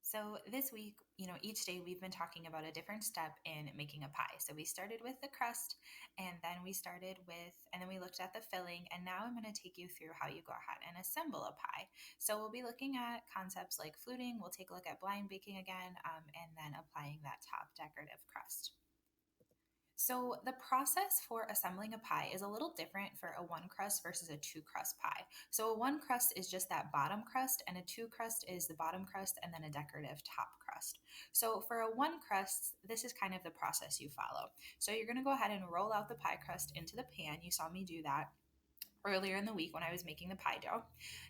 So this week, each day we've been talking about a different step in making a pie. So we started with the crust and then we looked at the filling, and now I'm going to take you through how you go ahead and assemble a pie. So we'll be looking at concepts like fluting. We'll take a look at blind baking again, and then applying that top decorative crust. So the process for assembling a pie is a little different for a one crust versus a two crust pie. So a one crust is just that bottom crust, and a two crust is the bottom crust and then a decorative top crust. So for a one crust, this is kind of the process you follow. So you're going to go ahead and roll out the pie crust into the pan. You saw me do that earlier in the week when I was making the pie dough.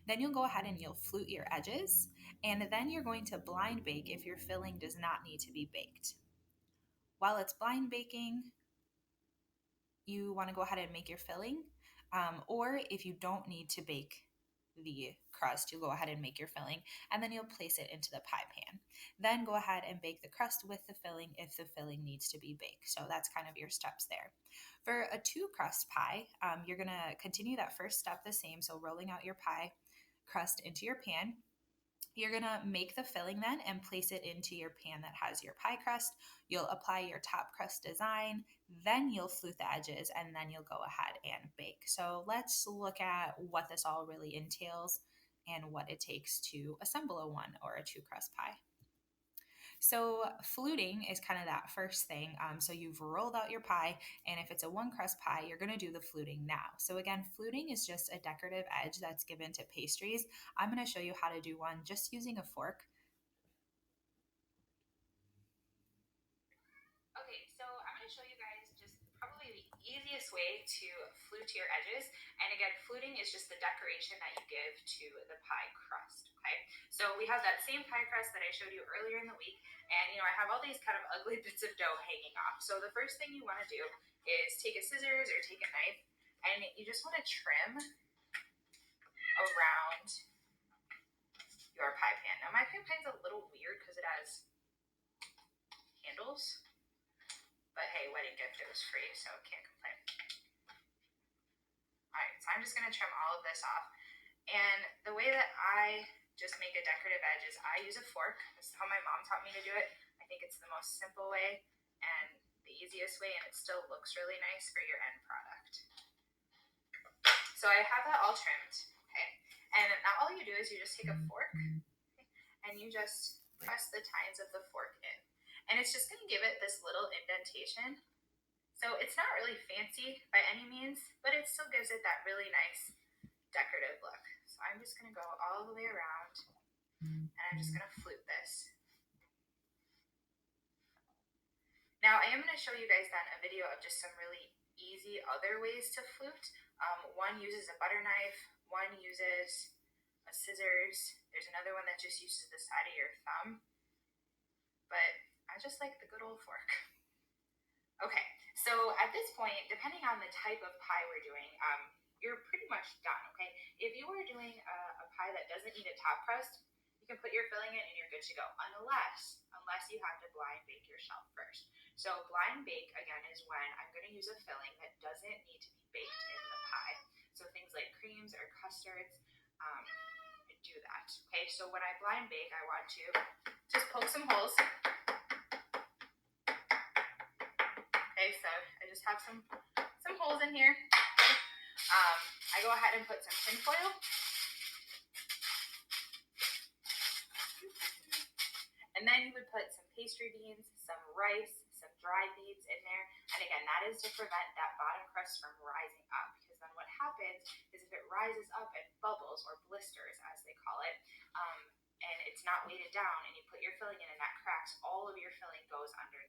Then you'll go ahead and you'll flute your edges, and then you're going to blind bake if your filling does not need to be baked. While it's blind baking, you want to go ahead and make your filling. Or if you don't need to bake the crust, you'll go ahead and make your filling, and then you'll place it into the pie pan. Then go ahead and bake the crust with the filling if the filling needs to be baked. So that's kind of your steps there. For a two crust pie, you're going to continue that first step the same. So rolling out your pie crust into your pan. You're going to make the filling then and place it into your pan that has your pie crust. You'll apply your top crust design, then you'll flute the edges, and then you'll go ahead and bake. So let's look at what this all really entails and what it takes to assemble a one or a two crust pie. So fluting is kind of that first thing. So you've rolled out your pie, and if it's a one crust pie, you're going to do the fluting now. So again, fluting is just a decorative edge that's given to pastries. I'm going to show you how to do one just using a fork. Okay, so I'm going to show you guys just probably the easiest way to flute your edges. And again, fluting is just the decoration that you give to the pie crust, okay? So we have that same pie crust that I showed you earlier in the week, and I have all these kind of ugly bits of dough hanging off. So the first thing you want to do is take a scissors or take a knife, and you just want to trim around your pie pan. Now my pie pan's a little weird because it has handles, but hey, wedding gift, it was free, so can't complain. All right, so I'm just gonna trim all of this off. And the way that I just make a decorative edge is I use a fork. This is how my mom taught me to do it. I think it's the most simple way and the easiest way, and it still looks really nice for your end product. So I have that all trimmed, okay? And now all you do is you just take a fork, okay, and you just press the tines of the fork in. And it's just gonna give it this little indentation. So it's not really fancy by any means, but it still gives it that really nice decorative look. So I'm just going to go all the way around, and I'm just going to flute this. Now I am going to show you guys then a video of just some really easy other ways to flute. One uses a butter knife, one uses a scissors. There's another one that just uses the side of your thumb, but I just like the good old fork. Okay, so at this point, depending on the type of pie we're doing, you're pretty much done, okay? If you were doing a pie that doesn't need a top crust, you can put your filling in and you're good to go, unless you have to blind bake your shelf first. So blind bake, again, is when I'm going to use a filling that doesn't need to be baked in the pie. So things like creams or custards, do that, okay? So when I blind bake, I want to just poke some holes. Okay, so I just have some holes in here. Okay. I go ahead and put some tin foil. And then you would put some pastry beans, some rice, some dried beets in there. And again, that is to prevent that bottom crust from rising up, because then what happens is if it rises up, it bubbles or blisters, as they call it, and it's not weighted down, and you put your filling in and that cracks, all of your filling goes under.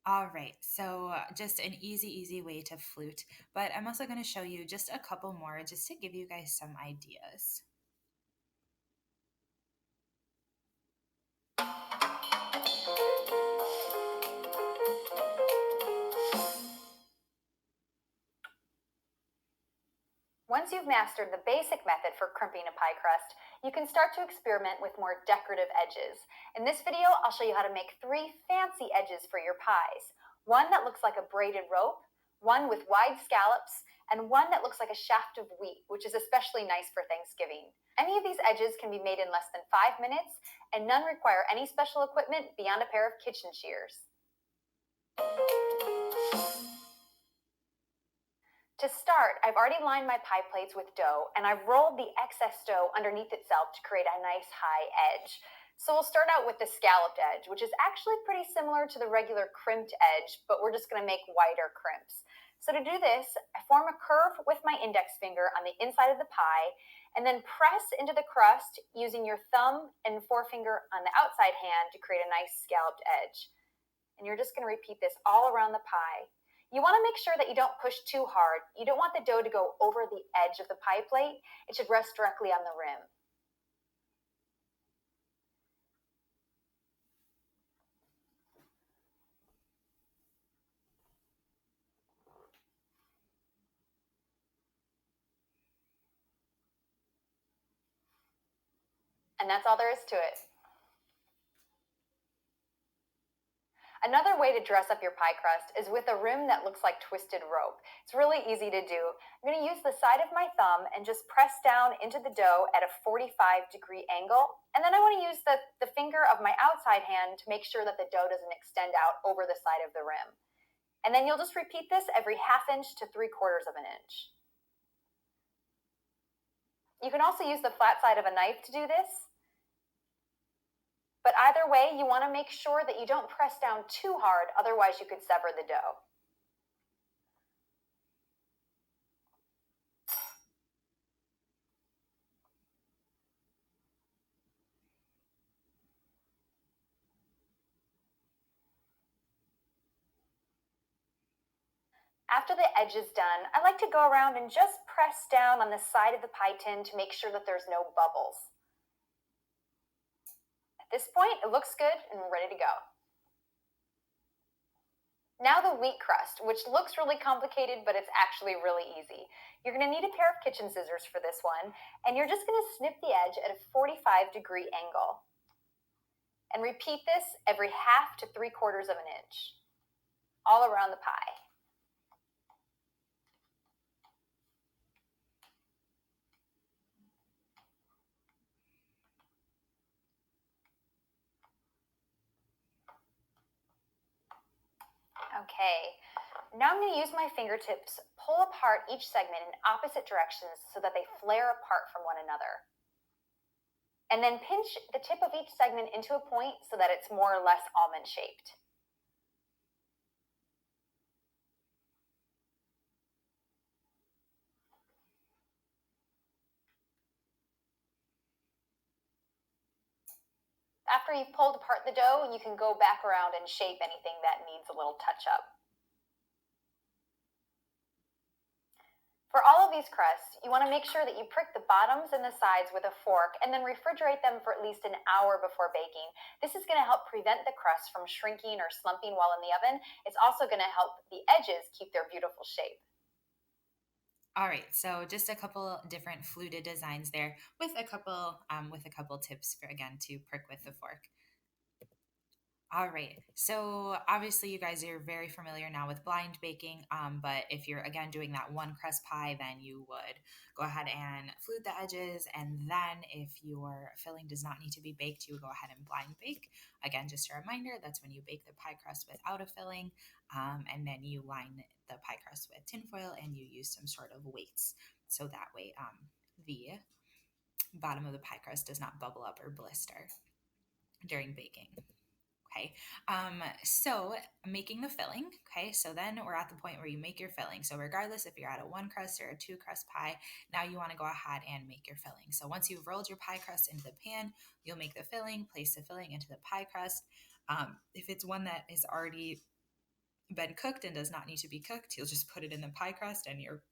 All right, so just an easy way to flute, but I'm also going to show you just a couple more just to give you guys some ideas. Once you've mastered the basic method for crimping a pie crust, you can start to experiment with more decorative edges. In this video, I'll show you how to make 3 fancy edges for your pies. One that looks like a braided rope, one with wide scallops, and one that looks like a shaft of wheat, which is especially nice for Thanksgiving. Any of these edges can be made in less than 5 minutes, and none require any special equipment beyond a pair of kitchen shears. To start, I've already lined my pie plates with dough, and I've rolled the excess dough underneath itself to create a nice high edge. So we'll start out with the scalloped edge, which is actually pretty similar to the regular crimped edge, but we're just going to make wider crimps. So to do this, I form a curve with my index finger on the inside of the pie, and then press into the crust using your thumb and forefinger on the outside hand to create a nice scalloped edge. And you're just going to repeat this all around the pie. You want to make sure that you don't push too hard. You don't want the dough to go over the edge of the pie plate. It should rest directly on the rim. And that's all there is to it. Another way to dress up your pie crust is with a rim that looks like twisted rope. It's really easy to do. I'm going to use the side of my thumb and just press down into the dough at a 45-degree angle. And then I want to use the finger of my outside hand to make sure that the dough doesn't extend out over the side of the rim. And then you'll just repeat this every 1/2 inch to 3/4 of an inch. You can also use the flat side of a knife to do this. But either way, you want to make sure that you don't press down too hard, otherwise you could sever the dough. After the edge is done, I like to go around and just press down on the side of the pie tin to make sure that there's no bubbles. At this point, it looks good and we're ready to go. Now the wheat crust, which looks really complicated, but it's actually really easy. You're going to need a pair of kitchen scissors for this one, and you're just going to snip the edge at a 45-degree angle. And repeat this every 1/2 to 3/4 of an inch, all around the pie. Okay, now I'm going to use my fingertips, pull apart each segment in opposite directions so that they flare apart from one another. And then pinch the tip of each segment into a point so that it's more or less almond shaped. After you've pulled apart the dough, you can go back around and shape anything that needs a little touch up. For all of these crusts, you want to make sure that you prick the bottoms and the sides with a fork and then refrigerate them for at least an hour before baking. This is going to help prevent the crust from shrinking or slumping while in the oven. It's also going to help the edges keep their beautiful shape. All right, so just a couple different fluted designs there with a couple tips for again to prick with the fork. All right. So obviously, you guys are very familiar now with blind baking. But if you're again doing that one crust pie, then you would go ahead and flute the edges. And then if your filling does not need to be baked, you would go ahead and blind bake. Again, just a reminder, that's when you bake the pie crust without a filling. And then you line the pie crust with tinfoil and you use some sort of weights. So that way, the bottom of the pie crust does not bubble up or blister during baking. Okay. So making the filling. Okay. So then we're at the point where you make your filling. So regardless if you're at a one crust or a two crust pie, now you want to go ahead and make your filling. So once you've rolled your pie crust into the pan, you'll make the filling, place the filling into the pie crust. If it's one that has already been cooked and does not need to be cooked, you'll just put it in the pie crust and you're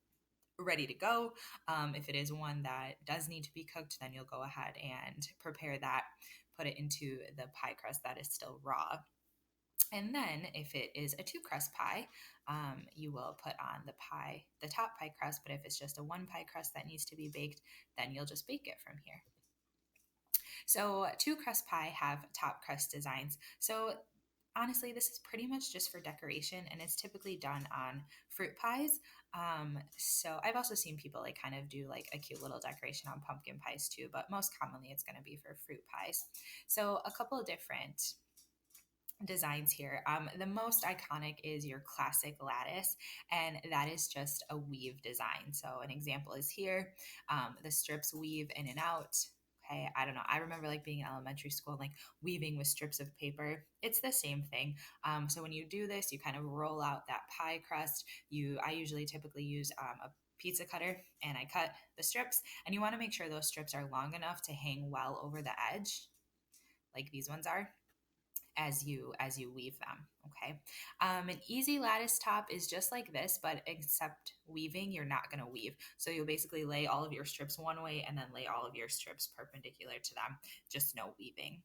ready to go. If it is one that does need to be cooked, then you'll go ahead and prepare that, put it into the pie crust that is still raw. And then if it is a two crust pie, you will put on the top pie crust. But if it's just a one pie crust that needs to be baked, then you'll just bake it from here. So two crust pie have top crust designs. So honestly, this is pretty much just for decoration, and it's typically done on fruit pies. So I've also seen people like kind of do like a cute little decoration on pumpkin pies too, but most commonly it's going to be for fruit pies. So a couple of different designs here. The most iconic is your classic lattice, and that is just a weave design. So an example is here. The strips weave in and out. Okay, I don't know. I remember like being in elementary school, like weaving with strips of paper. It's the same thing. So when you do this, you kind of roll out that pie crust. I usually typically use a pizza cutter, and I cut the strips. And you want to make sure those strips are long enough to hang well over the edge, like these ones are, as you weave them. Okay. An easy lattice top is just like this, but except weaving, you're not going to weave. So you'll basically lay all of your strips one way and then lay all of your strips perpendicular to them, just no weaving.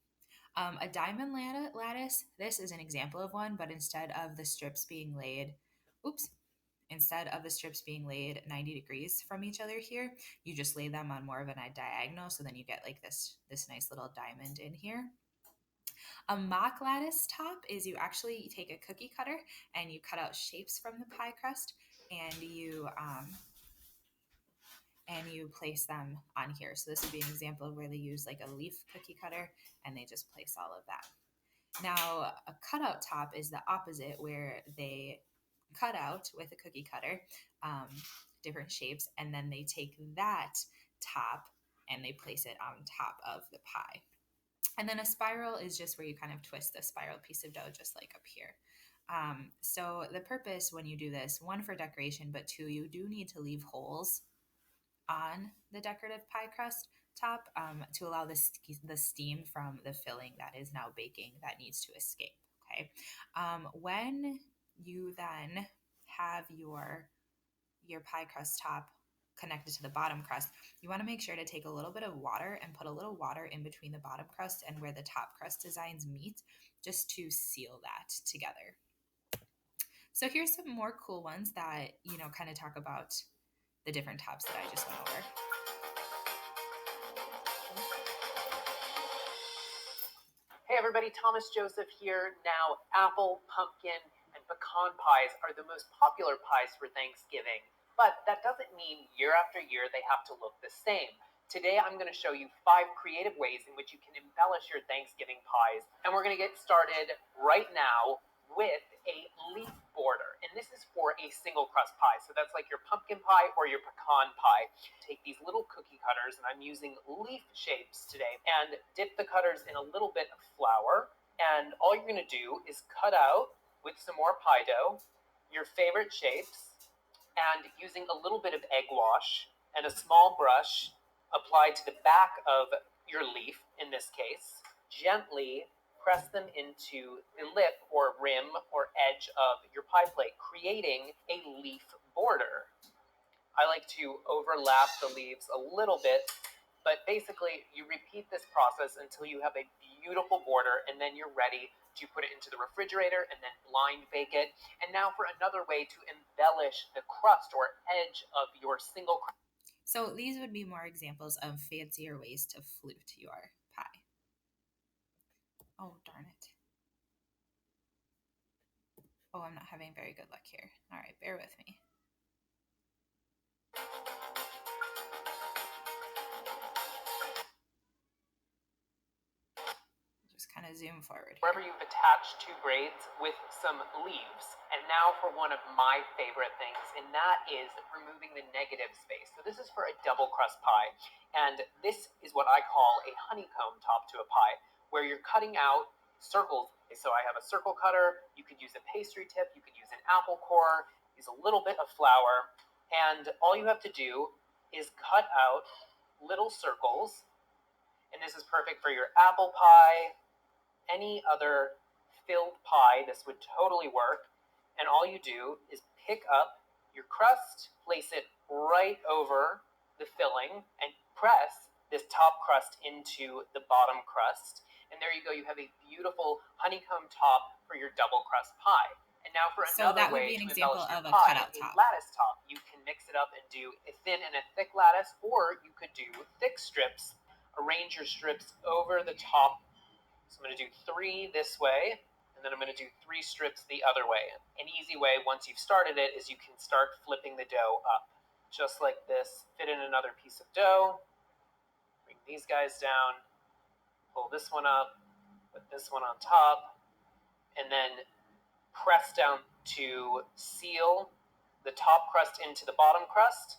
A diamond lattice, this is an example of one, but oops instead of the strips being laid 90 degrees from each other here, you just lay them on more of a diagonal, so then you get like this nice little diamond in here. A mock lattice top is you actually take a cookie cutter and you cut out shapes from the pie crust, and you place them on here. So this would be an example of where they use like a leaf cookie cutter and they just place all of that. Now, a cutout top is the opposite, where they cut out with a cookie cutter um, different shapes, and then they take that top and they place it on top of the pie. And then a spiral is just where you kind of twist a spiral piece of dough, just like up here. So the purpose when you do this, one, for decoration, but two, you do need to leave holes on the decorative pie crust top to allow the steam from the filling that is now baking that needs to escape. Okay. When you then have your pie crust top connected to the bottom crust, you want to make sure to take a little bit of water and put a little water in between the bottom crust and where the top crust designs meet, just to seal that together. So here's some more cool ones that, kind of talk about the different tops that I just went over. Hey everybody, Thomas Joseph here. Now, apple, pumpkin, and pecan pies are the most popular pies for Thanksgiving, but that doesn't mean year after year they have to look the same. Today I'm going to show you 5 creative ways in which you can embellish your Thanksgiving pies, and we're going to get started right now with a leaf border. And this is for a single crust pie, so that's like your pumpkin pie or your pecan pie. Take these little cookie cutters, and I'm using leaf shapes today, and dip the cutters in a little bit of flour, and all you're going to do is cut out with some more pie dough your favorite shapes, and using a little bit of egg wash and a small brush applied to the back of your leaf, in this case, gently press them into the lip or rim or edge of your pie plate, creating a leaf border. I like to overlap the leaves a little bit, but basically you repeat this process until you have a beautiful border, and then you're ready to put it into the refrigerator and then blind bake it. And now for another way to embellish the crust or edge of your single crust. So these would be more examples of fancier ways to flute your pie. Oh, darn it. Oh, I'm not having very good luck here. All right, bear with me. Just kind of zoom forward. Wherever you've attached 2 braids with some leaves. And now for one of my favorite things, and that is removing the negative space. So this is for a double crust pie, and this is what I call a honeycomb top to a pie, where you're cutting out circles. So I have a circle cutter, you could use a pastry tip, you could use an apple core, use a little bit of flour, and all you have to do is cut out little circles, and this is perfect for your apple pie, any other filled pie. This would totally work. And all you do is pick up your crust, place it right over the filling, and press this top crust into the bottom crust. And there you go, you have a beautiful honeycomb top for your double crust pie. And now for another way to embellish your pie, a lattice top. You can mix it up and do a thin and a thick lattice, or you could do thick strips. Arrange your strips over the top. So I'm going to do 3 this way, and then I'm going to do 3 strips the other way. An easy way, once you've started it, is you can start flipping the dough up. Just like this, fit in another piece of dough, bring these guys down, pull this one up, put this one on top, and then press down to seal the top crust into the bottom crust.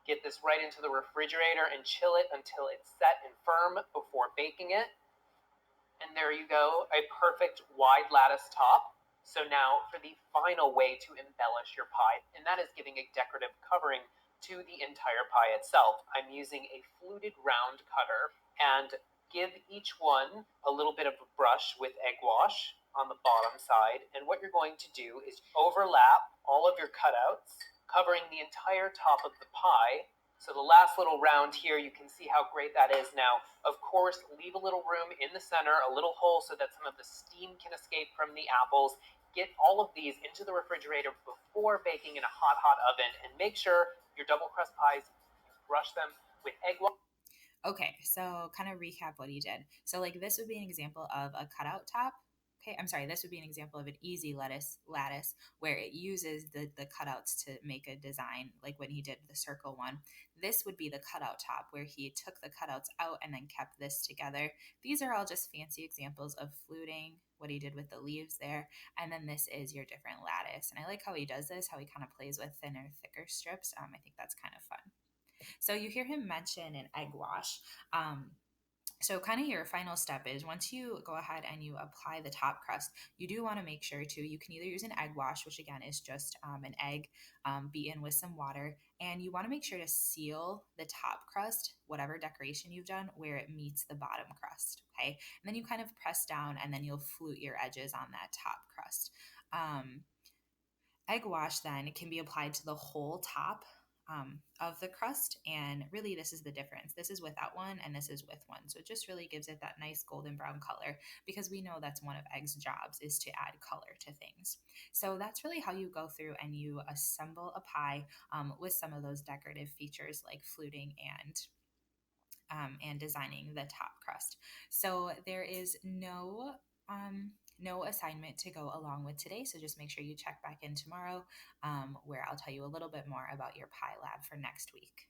Get this right into the refrigerator and chill it until it's set and firm before baking it. And there you go, a perfect wide lattice top. So now for the final way to embellish your pie, and that is giving a decorative covering to the entire pie itself. I'm using a fluted round cutter, and give each one a little bit of a brush with egg wash on the bottom side. And what you're going to do is overlap all of your cutouts, covering the entire top of the pie. So the last little round here, you can see how great that is now. Of course, leave a little room in the center, a little hole so that some of the steam can escape from the apples. Get all of these into the refrigerator before baking in a hot, hot oven, and make sure your double crust pies, you brush them with egg wash. Okay, so kind of recap what he did. So like this would be an example of a cutout top. Okay, I'm sorry, this would be an example of an easy lattice where it uses the cutouts to make a design, like when he did the circle one. This would be the cutout top where he took the cutouts out and then kept this together. These are all just fancy examples of fluting, what he did with the leaves there. And then this is your different lattice. And I like how he does this, how he kind of plays with thinner, thicker strips. I think that's kind of fun. So you hear him mention an egg wash. So kind of your final step is once you go ahead and you apply the top crust, you do want to make sure to, you can either use an egg wash, which again is just an egg beaten with some water, and you want to make sure to seal the top crust, whatever decoration you've done, where it meets the bottom crust. Okay, and then you kind of press down and then you'll flute your edges on that top crust. Egg wash then can be applied to the whole top of the crust, and really this is the difference. This is without one and this is with one, so it just really gives it that nice golden brown color, because we know that's one of egg's jobs, is to add color to things. So that's really how you go through and you assemble a pie with some of those decorative features like fluting and designing the top crust. So there is no assignment to go along with today. So just make sure you check back in tomorrow, where I'll tell you a little bit more about your pie lab for next week.